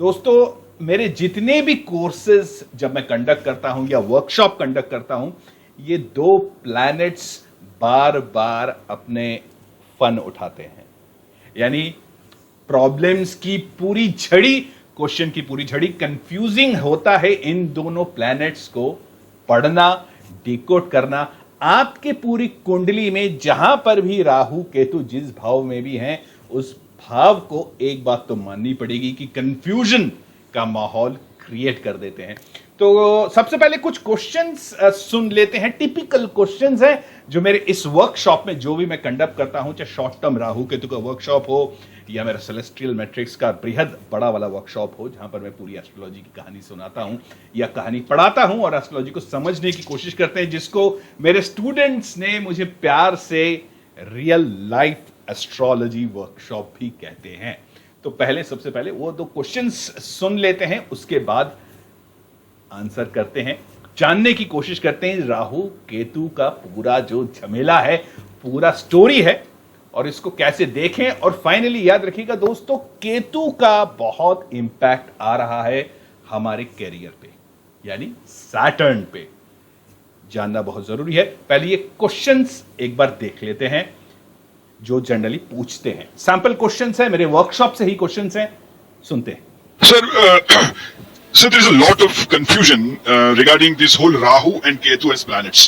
दोस्तों, मेरे जितने भी कोर्सेज जब मैं कंडक्ट करता हूं या वर्कशॉप कंडक्ट करता हूं, ये दो प्लैनेट्स बार बार अपने फन उठाते हैं। यानी प्रॉब्लम्स की पूरी झड़ी, क्वेश्चन की पूरी झड़ी कंफ्यूजिंग होता है इन दोनों प्लैनेट्स को पढ़ना, डिकोड करना। आपके पूरी कुंडली में जहां पर भी राहु केतु जिस भाव में भी हैं, उस भाव को एक बात तो माननी पड़ेगी कि कंफ्यूजन का माहौल क्रिएट कर देते हैं। तो सबसे पहले कुछ क्वेश्चंस सुन लेते हैं। टिपिकल क्वेश्चंस हैं जो मेरे इस वर्कशॉप में जो भी मैं कंडक्ट करता हूं, चाहे शॉर्ट टर्म राहु केतु का वर्कशॉप हो या मेरा सेलेस्ट्रियल मैट्रिक्स का बृहद बड़ा वाला वर्कशॉप हो, जहां पर मैं पूरी एस्ट्रोलॉजी की कहानी सुनाता हूं या कहानी पढ़ाता हूं और एस्ट्रोलॉजी को समझने की कोशिश करते हैं, जिसको मेरे स्टूडेंट्स ने मुझे प्यार से रियल लाइफ एस्ट्रोलॉजी वर्कशॉप भी कहते हैं। तो पहले सबसे पहले वो दो क्वेश्चंस सुन लेते हैं, उसके बाद आंसर करते हैं, जानने की कोशिश करते हैं राहु केतु का पूरा जो झमेला है, पूरा स्टोरी है, और इसको कैसे देखें। और फाइनली याद रखिएगा दोस्तों, केतु का बहुत इंपैक्ट आ रहा है हमारे कैरियर पे, यानी सैटर्न पे। जानना बहुत जरूरी है। पहले ये क्वेश्चंस एक बार देख लेते हैं जो जनरली पूछते हैं। सैंपल क्वेश्चंस है, मेरे वर्कशॉप से ही क्वेश्चंस हैं, सुनते हैं। So there is a lot of confusion regarding this whole Rahu and Ketu as planets.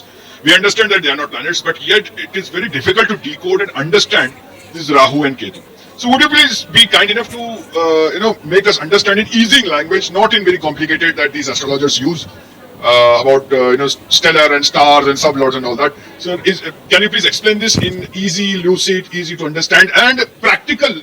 We understand that they are not planets, but yet it is very difficult to decode and understand this Rahu and Ketu. So would you please be kind enough to make us understand in easy language, not in very complicated that these astrologers use about stellar and stars and sublords and all that. So can you please explain this in easy, lucid, easy to understand and practical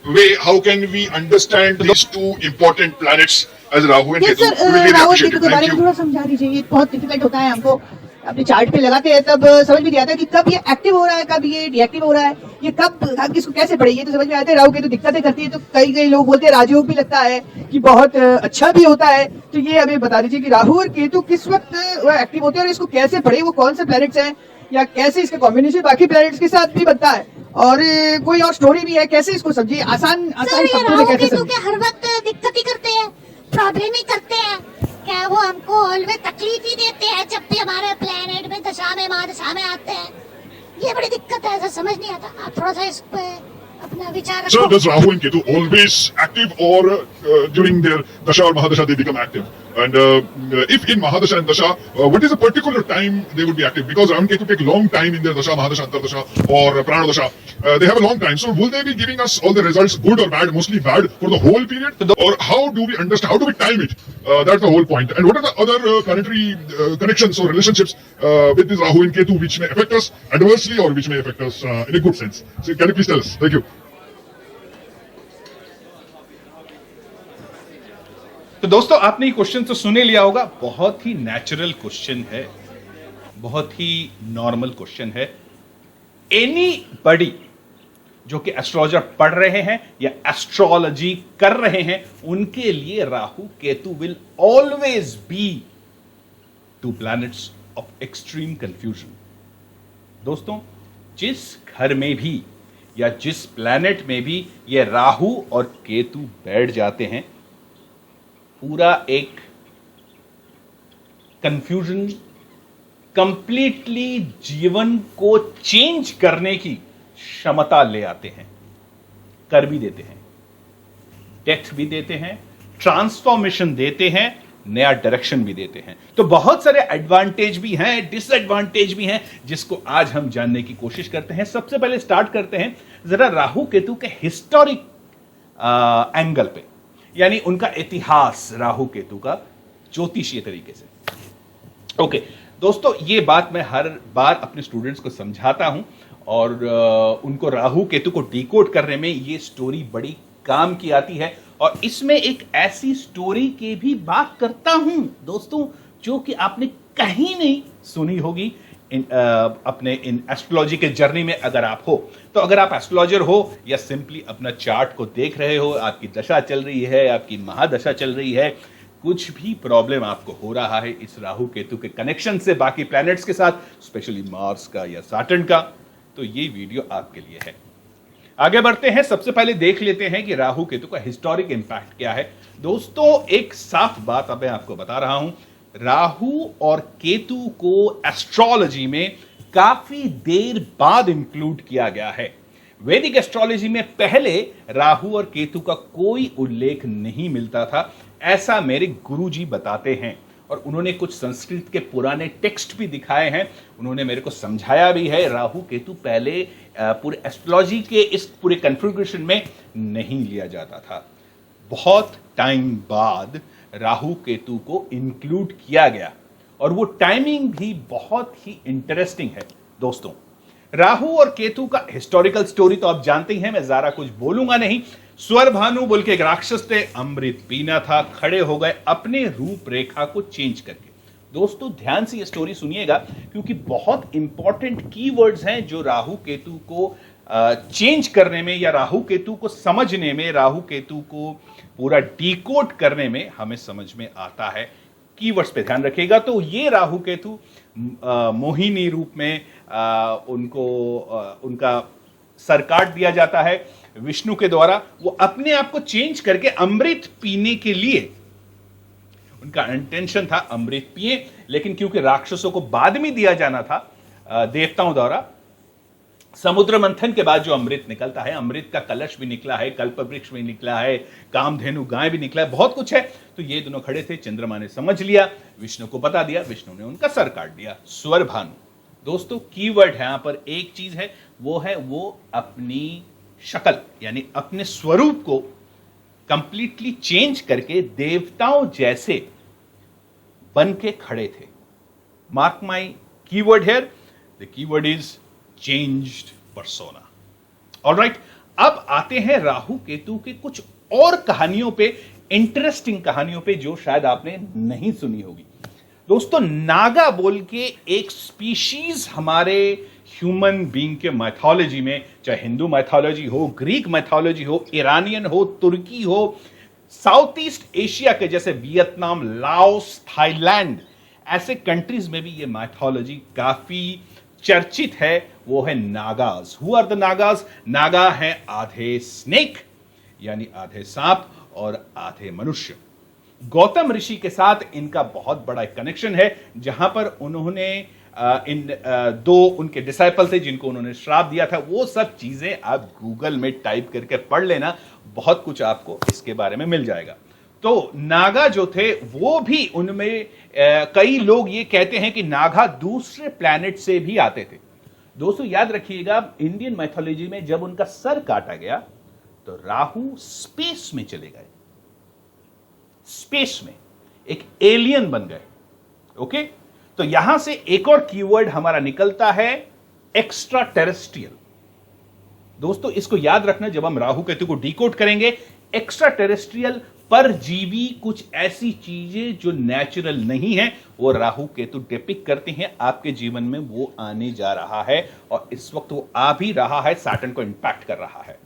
way? How can we understand these two important planets as Rahu and Ketu? Sir, Rahu Ketu के बारे में थोड़ा समझा दीजिए। ये बहुत difficult होता है हमको, अपने चार्ट पे लगाते हैं तब समझ में नहीं आता कि कब ये एक्टिव हो रहा है, कब ये डीएक्टिव हो रहा है, ये कब इसको कैसे पढ़ेंगे। तो समझ में आता है राहु केतु दिक्कतें करती है, तो कई लोग बोलते हैं राजयोग भी लगता है कि बहुत अच्छा भी होता है। तो ये हमें बता दीजिए कि राहु और केतु किस वक्त एक्टिव होते हैं और इसको कैसे पढ़े, वो कौन से प्लैनेट्स हैं या कैसे इसका कॉम्बिनेशन बाकी प्लैनेट्स के साथ भी बनता है, और कोई और स्टोरी भी है, कैसे इसको समझिए आसान शब्दों में कैसे समझिए। हर वक्त दिक्कत ही करते हैं, प्रॉब्लम ही करते हैं क्या, वो हमको ऑलवेज तकलीफ ही देते हैं जब भी हमारे प्लेनेट में दशा में महादशा में आते हैं। ये बड़ी दिक्कत है, ऐसा समझ नहीं आता। आप थोड़ा सा इस पे अपना विचार रखो। So does Rahu and Ketu always active, or during their dasha or mahadasha they become active? And if in mahadasha and dasha, what is a particular time they would be active? Because Rahu and Ketu take long time in their dasha, mahadasha, antardasha, or prana dasha. They have a long time. So will they be giving us all the results, good or bad, mostly bad, for the whole period? Or how do we understand? How do we time it? That's the whole point. And what are the other planetary connections or relationships with this Rahu and Ketu which may affect us adversely or which may affect us in a good sense? So can you please tell us? Thank you. तो दोस्तों, आपने ये question तो सुने लिया होगा। बहुत ही natural question है, बहुत ही नॉर्मल क्वेश्चन है। एनीबॉडी जो कि एस्ट्रोलॉजर पढ़ रहे हैं या एस्ट्रोलॉजी कर रहे हैं, उनके लिए Rahu Ketu will always be to planets of extreme confusion. दोस्तों, जिस घर में भी या जिस प्लैनेट में भी ये राहु और केतु बैठ जाते हैं, पूरा एक कंफ्यूजन, कंप्लीटली जीवन को चेंज करने की क्षमता ले आते हैं, कर भी देते हैं, डेथ भी देते हैं, ट्रांसफॉर्मेशन देते हैं, नया डायरेक्शन भी देते हैं। तो बहुत सारे एडवांटेज भी हैं, डिसएडवांटेज भी हैं, जिसको आज हम जानने की कोशिश करते हैं। सबसे पहले स्टार्ट करते हैं जरा राहु केतु के हिस्टोरिक एंगल पे, यानी उनका इतिहास, राहु केतु का ज्योतिषीय तरीके से। ओके दोस्तों, ये बात मैं हर बार अपने स्टूडेंट्स को समझाता हूं, और उनको राहु केतु को डिकोड करने में ये स्टोरी बड़ी काम की आती है। और इसमें एक ऐसी स्टोरी की भी बात करता हूं दोस्तों, जो कि आपने कहीं नहीं सुनी होगी अपने इन एस्ट्रोलॉजी के जर्नी में। अगर आप हो, तो अगर आप एस्ट्रोलॉजर हो या सिंपली अपना चार्ट को देख रहे हो, आपकी दशा चल रही है, आपकी महादशा चल रही है, कुछ भी प्रॉब्लम आपको हो रहा है इस राहु केतु के कनेक्शन से बाकी प्लैनेट्स के साथ, स्पेशली मार्स का या सैटर्न का, तो ये वीडियो आपके लिए है। आगे बढ़ते हैं, सबसे पहले देख लेते हैं कि राहु केतु का हिस्टोरिक इंपैक्ट क्या है। दोस्तों एक साफ बात अब मैं आपको बता रहा हूं, राहु और केतु को एस्ट्रोलॉजी में काफी देर बाद इंक्लूड किया गया है। वैदिक एस्ट्रोलॉजी में पहले राहु और केतु का कोई उल्लेख नहीं मिलता था, ऐसा मेरे गुरुजी बताते हैं। और उन्होंने कुछ संस्कृत के पुराने टेक्स्ट भी दिखाए हैं, उन्होंने मेरे को समझाया भी है। राहु केतु पहले पूरे एस्ट्रोलॉजी के इस पूरे कन्फिग्रेशन में नहीं लिया जाता था। बहुत टाइम बाद राहु केतु को इंक्लूड किया गया और वो टाइमिंग भी बहुत ही इंटरेस्टिंग है। दोस्तों राहु और केतु का हिस्टोरिकल स्टोरी तो आप जानते ही हैं, मैं ज्यादा कुछ बोलूंगा नहीं। स्वर भानु बोल के एक राक्षस थे, अमृत पीना था, खड़े हो गए अपने रूपरेखा को चेंज करके। दोस्तों ध्यान से ये स्टोरी सुनिएगा क्योंकि बहुत इंपॉर्टेंट कीवर्ड्स हैं जो राहु केतु को चेंज करने में या राहु केतु को समझने में, राहु केतु को पूरा डिकोड करने में हमें समझ में आता है। कीवर्ड्स पे ध्यान रखिएगा। तो ये राहु केतु मोहिनी रूप में उनका सर काट दिया जाता है विष्णु के द्वारा। वो अपने आप को चेंज करके अमृत पीने के लिए, उनका इंटेंशन था अमृत पिए, लेकिन क्योंकि राक्षसों को बाद में दिया जाना था देवताओं द्वारा, समुद्र मंथन के बाद जो अमृत निकलता है, अमृत का कलश भी निकला है, कल्प वृक्ष भी निकला है, कामधेनु गाय भी निकला है, बहुत कुछ है। तो ये दोनों खड़े थे, चंद्रमा ने समझ लिया, विष्णु को बता दिया, विष्णु ने उनका सर काट दिया। स्वर भानु दोस्तों कीवर्ड है यहां पर, एक चीज है वो अपनी शक्ल यानी अपने स्वरूप को कंप्लीटली चेंज करके देवताओं जैसे बन के खड़े थे। Mark my keyword here, the keyword is changed persona. Alright, अब आते हैं राहु केतु के कुछ और कहानियों पे, इंटरेस्टिंग कहानियों पे जो शायद आपने नहीं सुनी होगी। दोस्तों नागा बोल के एक स्पीशीज हमारे ह्यूमन बीइंग के मैथोलॉजी में, चाहे हिंदू मैथोलॉजी हो, ग्रीक मैथोलॉजी हो, ईरानियन हो, तुर्की हो, साउथ ईस्ट एशिया के जैसे वियतनाम, लाओस, थाईलैंड, ऐसे कंट्रीज में भी ये मैथोलॉजी काफी चर्चित है। वो है Nagas. Who are the Nagas? Naga है आधे स्नेक यानी आधे सांप और आधे मनुष्य। गौतम ऋषि के साथ इनका बहुत बड़ा कनेक्शन है, जहां पर उन्होंने दो उनके डिसाइपल थे जिनको उन्होंने श्राप दिया था। वो सब चीजें आप गूगल में टाइप करके पढ़ लेना, बहुत कुछ आपको इसके बारे में मिल जाएगा। तो नागा जो थे वो भी, उनमें कई लोग ये कहते हैं कि नागा दूसरे प्लैनेट से भी आते थे। दोस्तों याद रखिएगा, इंडियन मैथोलॉजी में जब उनका सर काटा गया तो राहु स्पेस में चले गए, स्पेस में एक एलियन बन गए। ओके, तो यहां से एक और कीवर्ड हमारा निकलता है, एक्स्ट्रा टेरेस्ट्रियल। दोस्तों इसको याद रखना, जब हम राहु केतु को डिकोड करेंगे, एक्स्ट्रा टेरेस्ट्रियल परजीवी, कुछ ऐसी चीजें जो नेचुरल नहीं है, वो राहु केतु डिपिक्ट करते हैं आपके जीवन में। वो आने जा रहा है और इस वक्त वो आ भी रहा है, सैटर्न को इंपैक्ट कर रहा है।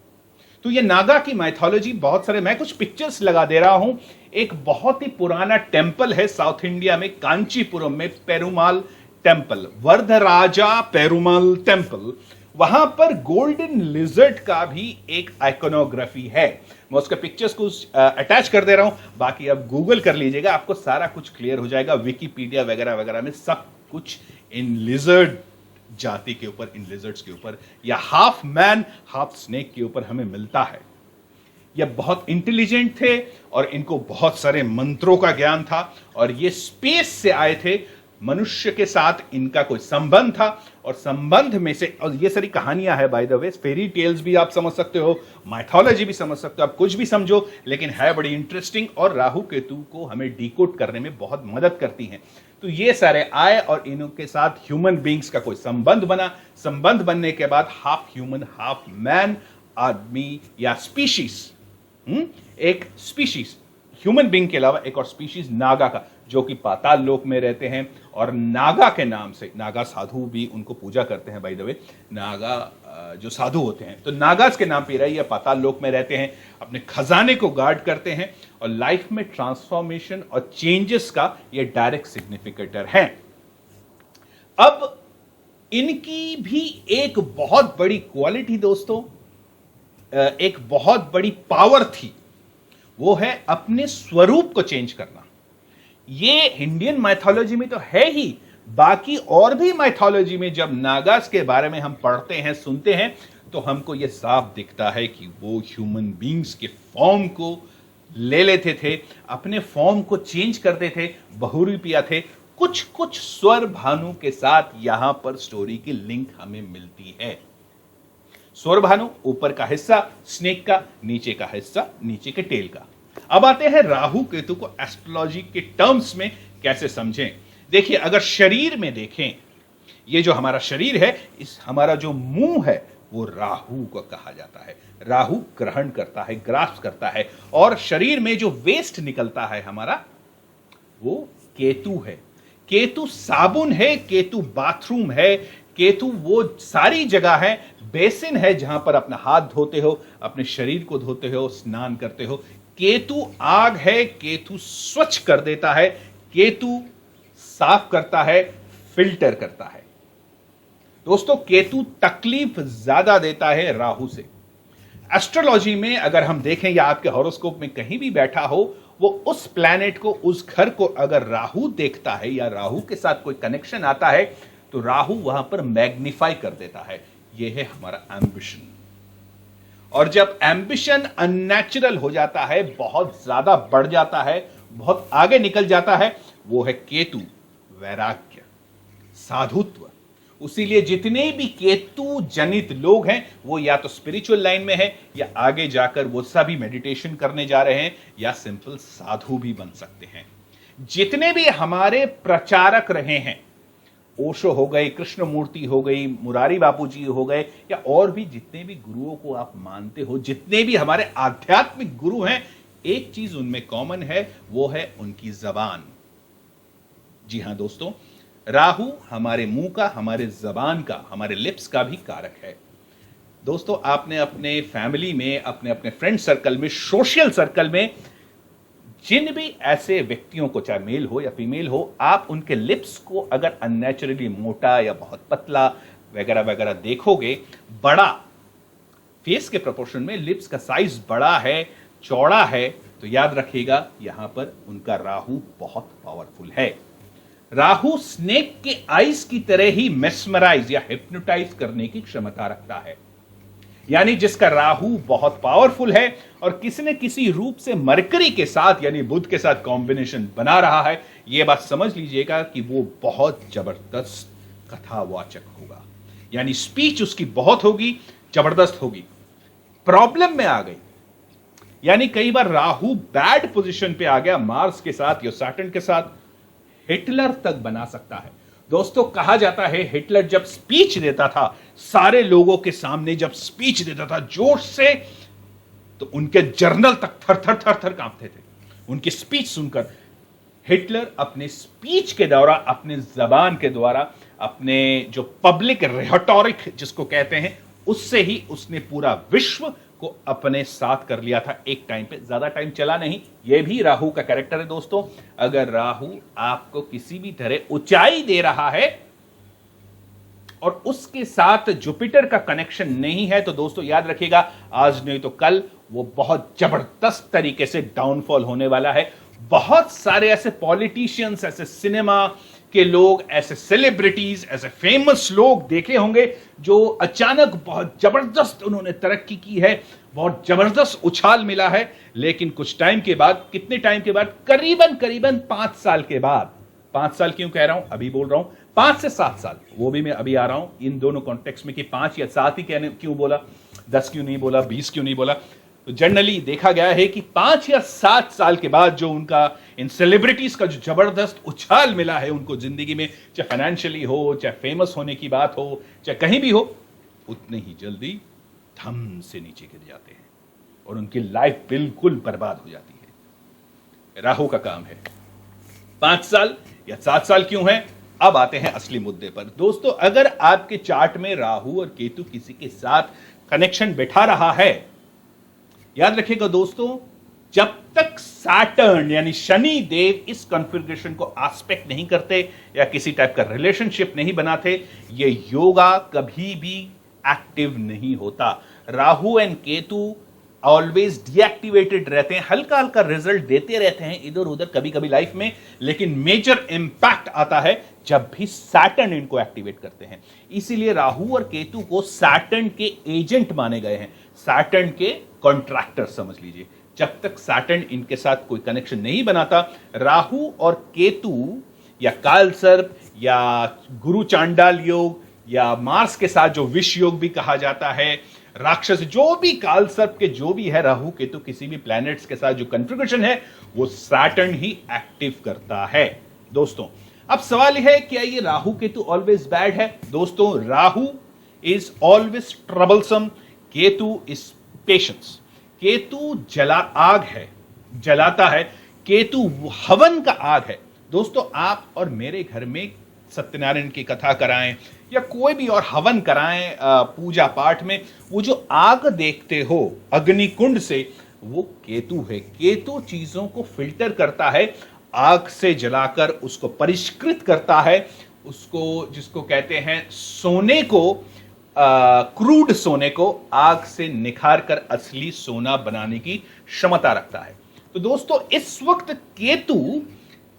तो ये नागा की माइथोलॉजी बहुत सारे, मैं कुछ पिक्चर्स लगा दे रहा हूं। एक बहुत ही पुराना टेंपल है साउथ इंडिया में, कांचीपुरम में, पेरुमाल टेंपल, वरदराजा पेरुमाल टेंपल। वहां पर गोल्डन लिजर्ड का भी एक आइकोनोग्राफी है। मैं उसके पिक्चर्स को अटैच कर दे रहा हूं, बाकी आप गूगल कर लीजिएगा, आपको सारा कुछ क्लियर हो जाएगा। विकिपीडिया वगैरह वगैरह में सब कुछ इन लिजर्ड जाति के ऊपर, इन लिजर्ड्स के ऊपर या हाफ मैन हाफ स्नेक के ऊपर हमें मिलता है। ये बहुत इंटेलिजेंट थे और इनको बहुत सारे मंत्रों का ज्ञान था और ये स्पेस से आए थे। मनुष्य के साथ इनका कोई संबंध था और संबंध में से, और ये सारी कहानियां है by the way, fairy tales भी आप समझ सकते हो, माइथोलॉजी भी समझ सकते हो, आप कुछ भी समझो, लेकिन है बड़ी इंटरेस्टिंग और राहु केतु को हमें डिकोड करने में बहुत मदद करती हैं। तो ये सारे आए और इनके साथ ह्यूमन बींग्स का कोई संबंध बना। संबंध बनने के बाद हाफ ह्यूमन हाफ मैन, आदमी या स्पीशीज, एक स्पीशीज ह्यूमन बींग के अलावा एक और स्पीशीज नागा का, जो कि पाताल लोक में रहते हैं और नागा के नाम से, नागा साधु भी उनको पूजा करते हैं बाय द वे। नागा जो साधु होते हैं तो नागास के नाम पे रही, ये पाताल लोक में रहते हैं, अपने खजाने को गार्ड करते हैं और लाइफ में ट्रांसफॉर्मेशन और चेंजेस का ये डायरेक्ट सिग्निफिकेटर है। अब इनकी भी एक बहुत बड़ी क्वालिटी दोस्तों, एक बहुत बड़ी पावर थी, वो है अपने स्वरूप को चेंज करना। ये इंडियन माइथोलॉजी में तो है ही, बाकी और भी माइथोलॉजी में जब नागास के बारे में हम पढ़ते हैं, सुनते हैं, तो हमको यह साफ दिखता है कि वो ह्यूमन बींग्स के फॉर्म को ले लेते थे, अपने फॉर्म को चेंज करते थे, बहुरूपिया थे। कुछ कुछ स्वर भानु के साथ यहां पर स्टोरी की लिंक हमें मिलती है। स्वर भानु ऊपर का हिस्सा स्नेक का, नीचे का हिस्सा नीचे के टेल का। अब आते हैं राहु केतु को एस्ट्रोलॉजी के टर्म्स में कैसे समझें। देखिए, अगर शरीर में देखें, ये जो हमारा शरीर है, इस हमारा जो मुंह है वो राहु को कहा जाता है। राहु ग्रहण करता है, ग्रास्प करता है, और शरीर में जो वेस्ट निकलता है हमारा, वो केतु है। केतु साबुन है, केतु बाथरूम है, केतु वो सारी जगह है, बेसिन है जहां पर अपना हाथ धोते हो, अपने शरीर को धोते हो, स्नान करते हो। केतु आग है, केतु स्वच्छ कर देता है, केतु साफ करता है, फिल्टर करता है। दोस्तों, केतु तकलीफ ज्यादा देता है राहु से। एस्ट्रोलॉजी में अगर हम देखें या आपके हॉरोस्कोप में कहीं भी बैठा हो, वो उस प्लैनेट को, उस घर को अगर राहु देखता है या राहु के साथ कोई कनेक्शन आता है, तो राहु वहां पर मैग्नीफाई कर देता है। यह है हमारा एम्बिशन। और जब एम्बिशन अननेचुरल हो जाता है, बहुत ज्यादा बढ़ जाता है, बहुत आगे निकल जाता है, वो है केतु वैराग्य, साधुत्व। उसीलिए जितने भी केतु जनित लोग हैं, वो या तो स्पिरिचुअल लाइन में है, या आगे जाकर वो सभी मेडिटेशन करने जा रहे हैं, या सिंपल साधु भी बन सकते हैं। जितने भी हमारे प्रचारक रहे हैं, ओशो हो गए, कृष्णमूर्ति हो गई, मुरारी बापू जी हो गए, या और भी जितने भी गुरुओं को आप मानते हो, जितने भी हमारे आध्यात्मिक गुरु हैं, एक चीज उनमें कॉमन है, वो है उनकी जबान। जी हां दोस्तों, राहु हमारे मुंह का, हमारे जबान का, हमारे लिप्स का भी कारक है। दोस्तों, आपने अपने फैमिली में, अपने अपने फ्रेंड सर्कल में, सोशल सर्कल में जिन भी ऐसे व्यक्तियों को, चाहे मेल हो या फीमेल हो, आप उनके लिप्स को अगर अननेचुरली मोटा या बहुत पतला वगैरह वगैरह देखोगे, बड़ा फेस के प्रोपोर्शन में लिप्स का साइज बड़ा है, चौड़ा है, तो याद रखिएगा यहां पर उनका राहु बहुत पावरफुल है। राहु स्नेक के आईज की तरह ही मेस्मराइज या हिप्नोटाइज करने की क्षमता रखता है। यानी जिसका राहु बहुत पावरफुल है और किसी न किसी रूप से मरकरी के साथ यानी बुध के साथ कॉम्बिनेशन बना रहा है, यह बात समझ लीजिएगा कि वो बहुत जबरदस्त कथावाचक होगा। यानी स्पीच उसकी बहुत होगी, जबरदस्त होगी। प्रॉब्लम में आ गई, यानी कई बार राहु बैड पोजीशन पे आ गया, मार्स के साथ या सैटर्न के साथ, हिटलर तक बना सकता है। दोस्तों, कहा जाता है हिटलर जब स्पीच देता था, सारे लोगों के सामने जब स्पीच देता था जोश से, तो उनके जर्नल तक थर थर थर थर कांपते थे उनकी स्पीच सुनकर। हिटलर अपने स्पीच के द्वारा, अपने जबान के द्वारा, अपने जो पब्लिक रेटोरिक जिसको कहते हैं, उससे ही उसने पूरा विश्व को अपने साथ कर लिया था एक टाइम पे। ज्यादा टाइम चला नहीं। यह भी राहु का कैरेक्टर है दोस्तों। अगर राहु आपको किसी भी तरह ऊंचाई दे रहा है और उसके साथ जुपिटर का कनेक्शन नहीं है, तो दोस्तों याद रखिएगा, आज नहीं तो कल वो बहुत जबरदस्त तरीके से डाउनफॉल होने वाला है। बहुत सारे ऐसे पॉलिटिशियंस, ऐसे सिनेमा के लोग, ऐसे सेलिब्रिटीज, ऐसे फेमस लोग देखे होंगे जो अचानक बहुत जबरदस्त उन्होंने तरक्की की है, बहुत जबरदस्त उछाल मिला है, लेकिन कुछ टाइम के बाद, कितने टाइम के बाद, करीबन 5 साल के बाद, 5 साल क्यों कह रहा हूं, अभी बोल रहा हूं 5 से 7 साल, वो भी मैं अभी आ रहा हूं इन दोनों कॉन्टेक्स्ट में कि 5 या 7 ही क्यों बोला, 10 क्यों नहीं बोला, 20 क्यों नहीं बोला। तो जनरली देखा गया है कि 5 या 7 साल के बाद जो उनका इन सेलिब्रिटीज का जो जबरदस्त उछाल मिला है उनको जिंदगी में, चाहे फाइनेंशियली हो, चाहे फेमस होने की बात हो, चाहे कहीं भी हो, उतने ही जल्दी धम से नीचे गिर जाते हैं और उनकी लाइफ बिल्कुल बर्बाद हो जाती है। राहु का काम है। 5 साल या 7 साल क्यों है? अब आते हैं असली मुद्दे पर। दोस्तों, अगर आपके चार्ट में राहु और केतु किसी के साथ कनेक्शन बैठा रहा है, याद रखिएगा दोस्तों, जब तक सैटर्न यानी शनि देव इस कॉन्फ़िगरेशन को एस्पेक्ट नहीं करते या किसी टाइप का रिलेशनशिप नहीं बनाते, ये योगा कभी भी एक्टिव नहीं होता। Rahu and Ketu always deactivated रहते हैं, हल्का हल्का रिजल्ट देते रहते हैं इधर उधर कभी कभी लाइफ में, लेकिन मेजर इंपैक्ट आता है जब भी सैटर्न इनको एक्टिवेट करते हैं। इसीलिए राहु और केतु को सैटर्न के एजेंट माने गए हैं, सैटर्न के कॉन्ट्रैक्टर समझ लीजिए। जब तक सैटर्न इनके साथ कोई कनेक्शन नहीं बनाता, राहु और केतु या काल सर्प या गुरु चांडाल योग या मार्स के साथ जो विष योग भी कहा जाता है, राक्षस, जो भी काल सर्प के जो भी है राहु केतु किसी भी प्लैनेट्स के साथ जो कॉन्फ़िगरेशन है वो सैटर्न ही एक्टिव करता है। दोस्तों अब सवाल यह है क्या ये राहु केतु ऑलवेज बैड है? दोस्तों Rahu is always troublesome, Ketu is patience. Ketu आग है, जलाता है, केतु हवन का आग है। दोस्तों आप और मेरे घर में सत्यनारायण की कथा कराएं या कोई भी और हवन कराएं पूजा पाठ में, वो जो आग देखते हो अग्निकुंड से, वो केतु है। केतु चीजों को फिल्टर करता है, आग से जलाकर उसको परिष्कृत करता है, उसको जिसको कहते हैं सोने को, क्रूड सोने को आग से निखार कर असली सोना बनाने की क्षमता रखता है। तो दोस्तों इस वक्त केतु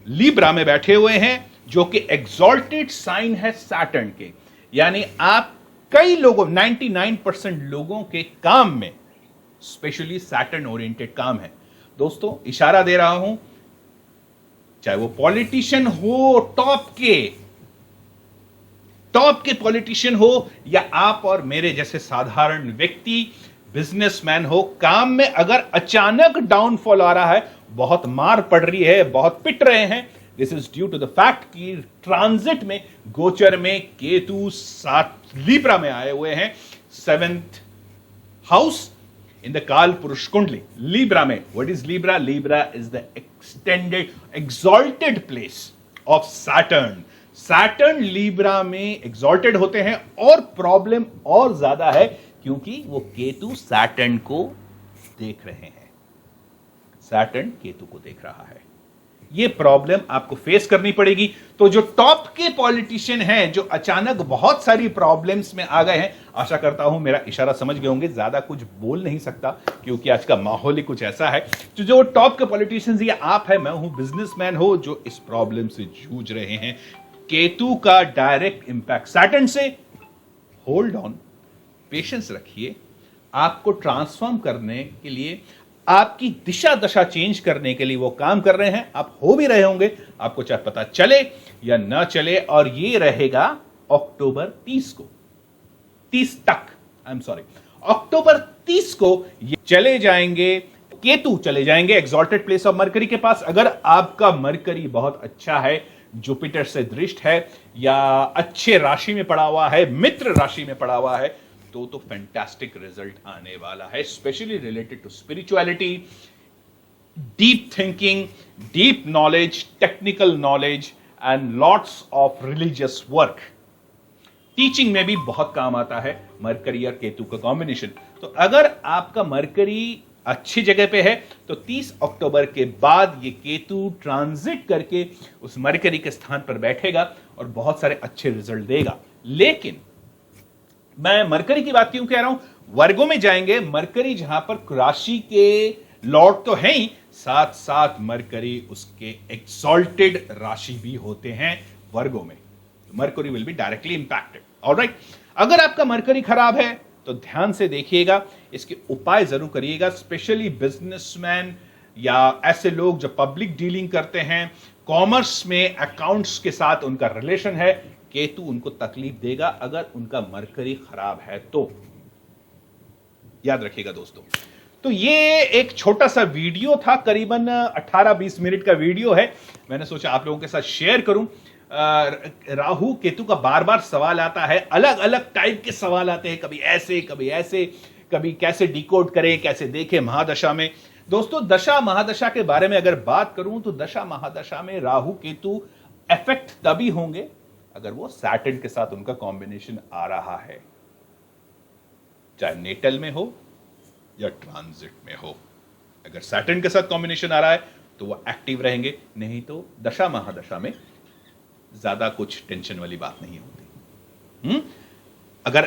लीब्रा में बैठे हुए हैं जो कि एग्जॉल्टेड साइन है सैटर्न के, यानी आप कई लोगों 99% लोगों के काम में स्पेशली सैटर्न ओरिएंटेड काम है। दोस्तों इशारा दे रहा हूं, चाहे वो पॉलिटिशियन हो, टॉप के पॉलिटिशियन हो, या आप और मेरे जैसे साधारण व्यक्ति बिजनेसमैन हो, काम में अगर अचानक डाउनफॉल आ रहा है, बहुत मार पड़ रही है, बहुत पिट रहे हैं, this is due to the fact कि ट्रांजिट में, गोचर में केतु 7 लीब्रा में आए हुए हैं, 7th हाउस इन द काल पुरुष कुंडली लीब्रा में। What is Libra? Libra is the extended exalted place of Saturn. Saturn Libra में एक्सॉल्टेड होते हैं और प्रॉब्लम और ज्यादा है क्योंकि वो केतु सैटर्न को देख रहे हैं, सैटर्न केतु को देख रहा है। ये प्रॉब्लम आपको फेस करनी पड़ेगी। तो जो टॉप के पॉलिटिशियन हैं जो अचानक बहुत सारी प्रॉब्लम्स में आ गए हैं, आशा करता हूं मेरा इशारा समझ गए होंगे, ज्यादा कुछ बोल नहीं सकता क्योंकि आज का माहौल ही कुछ ऐसा है। तो जो टॉप के पॉलिटिशियंस, या आप है, मैं हूं, बिजनेसमैन हो, जो इस प्रॉब्लम से जूझ रहे हैं, केतु का डायरेक्ट इंपैक्ट सैटर्न से, होल्ड ऑन, पेशेंस रखिए। आपको ट्रांसफॉर्म करने के लिए, आपकी दिशा दशा चेंज करने के लिए वो काम कर रहे हैं। आप हो भी रहे होंगे, आपको चाहे पता चले या ना चले। और ये रहेगा अक्टूबर 30 को, 30 तक, अक्टूबर 30 को ये चले जाएंगे, केतु चले जाएंगे एक्सॉल्टेड प्लेस ऑफ मरकरी के पास। अगर आपका मरकरी बहुत अच्छा है, जुपिटर से दृष्ट है, या अच्छे राशि में पड़ा हुआ है, मित्र राशि में पड़ा हुआ है, तो फैंटास्टिक रिजल्ट आने वाला है, specially related to spirituality, deep thinking, deep knowledge, technical knowledge and lots of religious work. Teaching में भी बहुत काम आता है मरकरी और केतु का कॉम्बिनेशन। तो अगर आपका मरकरी अच्छी जगह पे है तो 30 अक्टूबर के बाद ये केतु ट्रांजिट करके उस मरकरी के स्थान पर बैठेगा और बहुत सारे अच्छे रिजल्ट देगा। लेकिन मैं मरकरी की बात क्यों कह रहा हूं, वर्गों में जाएंगे। मरकरी जहां पर राशि के लॉर्ड तो है ही, साथ साथ मरकरी उसके एक्सॉल्टेड राशि भी होते हैं वर्गों में। Mercury will be directly impacted. Alright, अगर आपका मरकरी खराब है तो ध्यान से देखिएगा, इसके उपाय जरूर करिएगा। स्पेशली बिजनेसमैन या ऐसे लोग जो पब्लिक डीलिंग करते हैं, कॉमर्स में अकाउंट्स के साथ उनका रिलेशन है, केतु उनको तकलीफ देगा अगर उनका मरकरी खराब है तो। याद रखिएगा दोस्तों। तो ये एक छोटा सा वीडियो था, करीबन 18-20 मिनट का वीडियो है, मैंने सोचा आप लोगों के साथ शेयर करूं। राहु केतु का बार बार सवाल आता है, अलग अलग टाइप के सवाल आते हैं, कभी ऐसे कभी ऐसे, कभी कैसे डिकोड करें, कैसे देखें महादशा में। दोस्तों दशा महादशा के बारे में अगर बात करूं तो दशा महादशा में राहु केतु इफेक्ट तभी होंगे अगर वो सैटर्न के साथ उनका कॉम्बिनेशन आ रहा है, चाहे नेटल में हो या ट्रांजिट में हो। अगर सैटर्न के साथ कॉम्बिनेशन आ रहा है तो वो एक्टिव रहेंगे, नहीं तो दशा महादशा में ज्यादा कुछ टेंशन वाली बात नहीं होती। अगर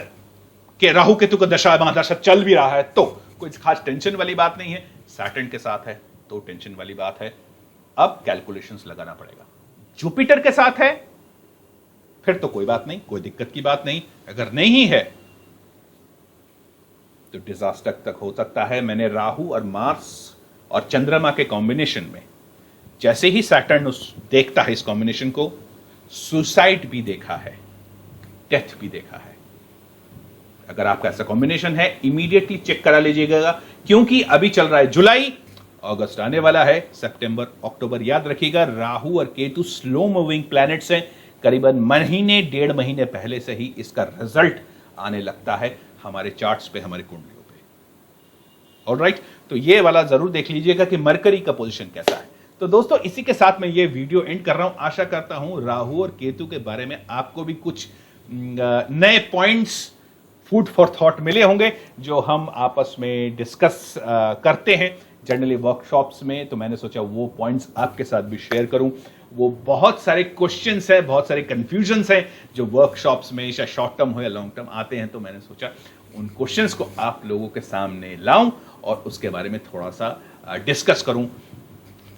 कि राहु केतु का दशा महादशा चल भी रहा है तो कोई खास टेंशन वाली बात नहीं है। सैटर्न के साथ है तो टेंशन वाली बात है, अब कैलकुलेशंस लगाना पड़ेगा। जुपिटर के साथ है फिर तो कोई बात नहीं, कोई दिक्कत की बात नहीं। अगर नहीं है तो डिजास्टर तक हो सकता है। मैंने राहु और मार्स और चंद्रमा के कॉम्बिनेशन में जैसे ही सैटर्न देखता है इस कॉम्बिनेशन को, सुसाइड भी देखा है, डेथ भी देखा है। अगर आपका ऐसा कॉम्बिनेशन है इमीडिएटली चेक करा लीजिएगा, क्योंकि अभी चल रहा है जुलाई, अगस्त आने वाला है, सितंबर अक्टूबर। याद रखिएगा राहु और केतु स्लो मूविंग प्लैनेट्स हैं, करीबन महीने डेढ़ महीने पहले से ही इसका रिजल्ट आने लगता है हमारे चार्ट्स पे, हमारे कुंडलियों पे। ऑलराइट, तो ये वाला जरूर देख लीजिएगा कि मरकरी का पोजीशन कैसा है। तो दोस्तों इसी के साथ मैं ये वीडियो एंड कर रहा हूं। आशा करता हूं राहु और केतु के बारे में आपको भी कुछ नए पॉइंट्स, फूड फॉर थॉट मिले होंगे जो हम आपस में डिस्कस करते हैं जनरली वर्कशॉप्स में। तो मैंने सोचा वो पॉइंट्स आपके साथ भी शेयर करूं। वो बहुत सारे क्वेश्चंस हैं, बहुत सारे कंफ्यूजन्स हैं जो वर्कशॉप्स में चाहे शॉर्ट टर्म हो या लॉन्ग टर्म आते हैं। तो मैंने सोचा उन क्वेश्चंस को आप लोगों के सामने लाऊं और उसके बारे में थोड़ा सा डिस्कस करूं।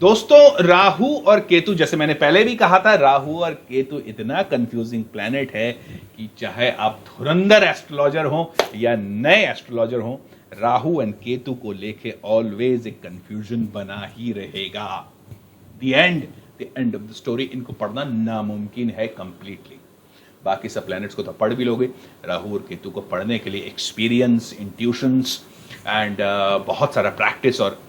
दोस्तों राहु और केतु, जैसे मैंने पहले भी कहा था, राहु और केतु इतना कंफ्यूजिंग प्लैनेट है कि चाहे आप धुरंधर एस्ट्रोलॉजर हो या नए एस्ट्रोलॉजर हो, राहु एंड केतु को लेके ऑलवेज एक कंफ्यूजन बना ही रहेगा। The end of the story, इनको पढ़ना नामुमकिन है कंप्लीटली। बाकी सब प्लैनेट्स को तो पढ़ भी लोगे, राहु और केतु को पढ़ने के लिए एक्सपीरियंस, इंट्यूशंस एंड बहुत सारा प्रैक्टिस और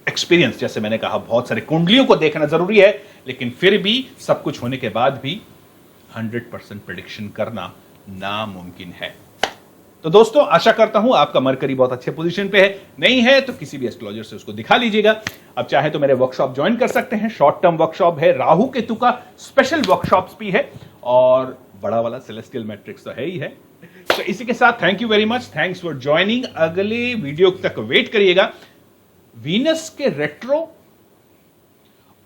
एक्सपीरियंस, जैसे मैंने कहा बहुत सारे कुंडलियों को देखना जरूरी है। लेकिन फिर भी सब कुछ होने के बाद भी 100% प्रेडिक्शन करना नामुमकिन है। तो दोस्तों आशा करता हूं आपका मरकरी बहुत अच्छे पोजीशन पे है, नहीं है तो किसी भी एस्ट्रोलॉजर से उसको दिखा लीजिएगा। अब चाहे तो मेरे वर्कशॉप ज्वाइन कर सकते हैं, शॉर्ट टर्म वर्कशॉप है, राहु केतु का स्पेशल वर्कशॉप्स भी है और बड़ा वाला सेलेस्टियल मैट्रिक्स तो है ही है। तो इसी के साथ thank you very much, thanks for joining. अगले वीडियो तक वेट करिएगा। वीनस के रेट्रो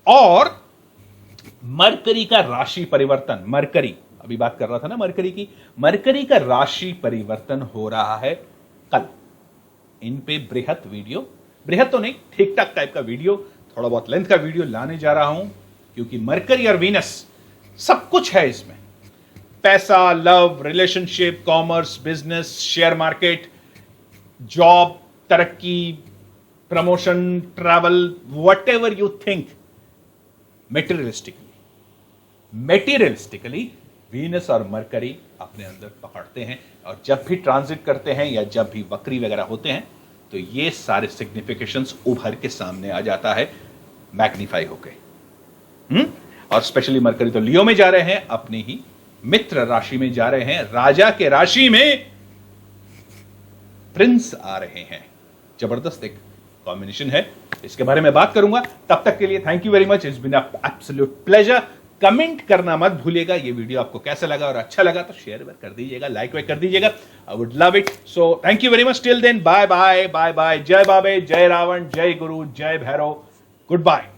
और मरकरी का राशि परिवर्तन, मरकरी अभी बात कर रहा था ना मरकरी की, मरकरी का राशि परिवर्तन हो रहा है कल। इन पे बृहत वीडियो, बृहत तो नहीं ठीक ठाक टाइप का वीडियो, थोड़ा बहुत लेंथ का वीडियो लाने जा रहा हूं, क्योंकि मरकरी और वीनस सब कुछ है इसमें। पैसा, love, relationship, commerce, business, share market, job, तरक्की, promotion, travel, whatever you think, materialistically Venus और मरकरी अपने अंदर पकड़ते हैं। और जब भी ट्रांजिट करते हैं या जब भी वक्री वगैरह होते हैं तो ये सारे सिग्निफिकेशंस उभर के सामने आ जाता है, मैग्नीफाई होके। और स्पेशली मरकरी तो लियो में जा रहे हैं, अपनी ही मित्र राशि में जा रहे हैं, राजा के राशि में प्रिंस आ रहे हैं। जबरदस्त एक कॉम्बिनेशन है, इसके बारे में बात करूंगा। तब तक के लिए thank you very much, it's been absolute pleasure. Comment करना मत भूलिएगा, ये वीडियो आपको कैसा लगा, और अच्छा लगा तो शेयर कर दीजिएगा, लाइक कर दीजिएगा, I would love it. So thank you very much, till then bye bye bye bye. जय बाबे, जय रावण, जय गुरु, जय भैरव, गुड बाय।